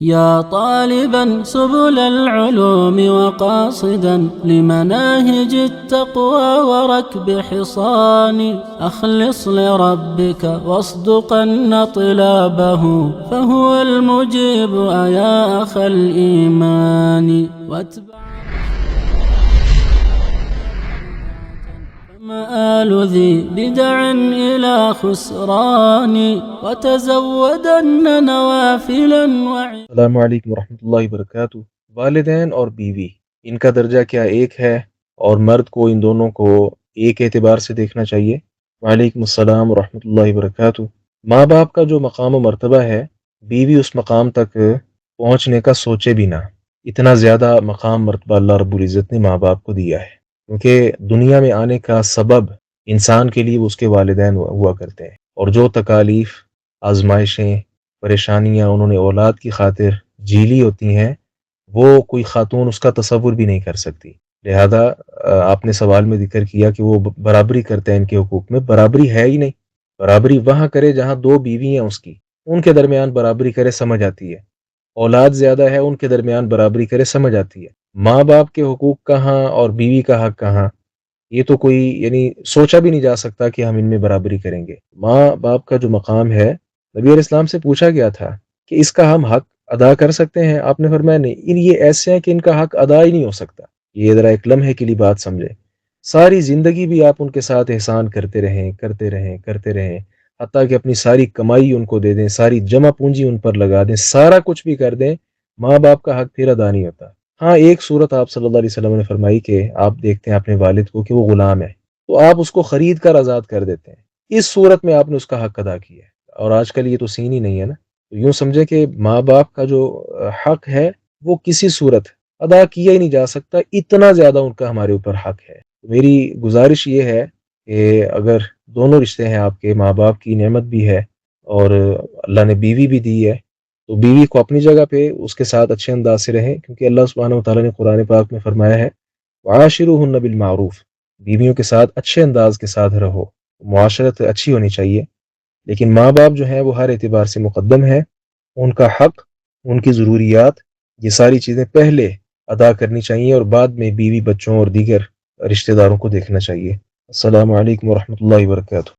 يا طالبا سبل العلوم وقاصدا لمناهج التقوى وركب حصان أخلص لربك واصدقن طلابه فهو المجيب يا أخ الإيمان واتبع مآل ذي بدع إلى خسران وتزودن نوافلا السلام علیکم ورحمۃ اللہ وبرکاتہ۔ والدین اور بیوی، ان کا درجہ کیا ایک ہے اور مرد کو ان دونوں کو ایک اعتبار سے دیکھنا چاہیے؟ وعلیکم السلام ورحمۃ اللہ وبرکاتہ۔ ماں باپ کا جو مقام و مرتبہ ہے، بیوی اس مقام تک پہنچنے کا سوچے بھی نہ۔ اتنا زیادہ مقام مرتبہ اللہ رب العزت نے ماں باپ کو دیا ہے، کیونکہ دنیا میں آنے کا سبب انسان کے لیے اس کے والدین ہوا کرتے ہیں، اور جو تکالیف، آزمائشیں، پریشانیاں انہوں نے اولاد کی خاطر جھیلی ہوتی ہیں، وہ کوئی خاتون اس کا تصور بھی نہیں کر سکتی۔ لہذا آپ نے سوال میں ذکر کیا کہ وہ برابری کرتے ہیں ان کے حقوق میں۔ برابری ہے ہی نہیں۔ برابری وہاں کرے جہاں دو بیوی ہیں اس کی، ان کے درمیان برابری کرے، سمجھ آتی ہے۔ اولاد زیادہ ہے، ان کے درمیان برابری کرے، سمجھ آتی ہے۔ ماں باپ کے حقوق کہاں اور بیوی کا حق کہاں، یہ تو کوئی سوچا بھی نہیں جا سکتا کہ ہم ان میں برابری کریں گے۔ ماں باپ کا جو مقام ہے، نبی علیہ السلام سے پوچھا گیا تھا کہ اس کا ہم حق ادا کر سکتے ہیں؟ آپ نے فرمایا نہیں، یہ ایسے ہیں کہ ان کا حق ادا ہی نہیں ہو سکتا۔ یہ ذرا ایک لمحے کے لیے بات سمجھے۔ ساری زندگی بھی آپ ان کے ساتھ احسان کرتے رہیں کرتے رہیں کرتے رہیں، حتیٰ کہ اپنی ساری کمائی ان کو دے دیں، ساری جمع پونجی ان پر لگا دیں، سارا کچھ بھی کر دیں، ماں باپ کا حق پھر ادا نہیں ہوتا۔ ہاں، ایک صورت آپ صلی اللہ علیہ وسلم نے فرمائی کہ آپ دیکھتے ہیں اپنے والد کو کہ وہ غلام ہے، تو آپ اس کو خرید کر آزاد کر دیتے ہیں۔ اس صورت میں آپ نے اس کا حق ادا کیا ہے، اور آج کل یہ تو سین ہی نہیں ہے نا۔ تو یوں سمجھے کہ ماں باپ کا جو حق ہے وہ کسی صورت ادا کیا ہی نہیں جا سکتا، اتنا زیادہ ان کا ہمارے اوپر حق ہے۔ میری گزارش یہ ہے کہ اگر دونوں رشتے ہیں، آپ کے ماں باپ کی نعمت بھی ہے اور اللہ نے بیوی بھی دی ہے، تو بیوی کو اپنی جگہ پہ اس کے ساتھ اچھے انداز سے رہیں، کیونکہ اللہ سبحانہ و تعالیٰ نے قرآن پاک میں فرمایا ہے وعاشروہن بالمعروف، بیویوں کے ساتھ اچھے انداز کے ساتھ رہو، معاشرت اچھی ہونی چاہیے۔ لیکن ماں باپ جو ہیں وہ ہر اعتبار سے مقدم ہیں، ان کا حق، ان کی ضروریات، یہ ساری چیزیں پہلے ادا کرنی چاہیے، اور بعد میں بیوی، بچوں اور دیگر رشتہ داروں کو دیکھنا چاہیے۔ السلام علیکم ورحمۃ اللہ وبرکاتہ۔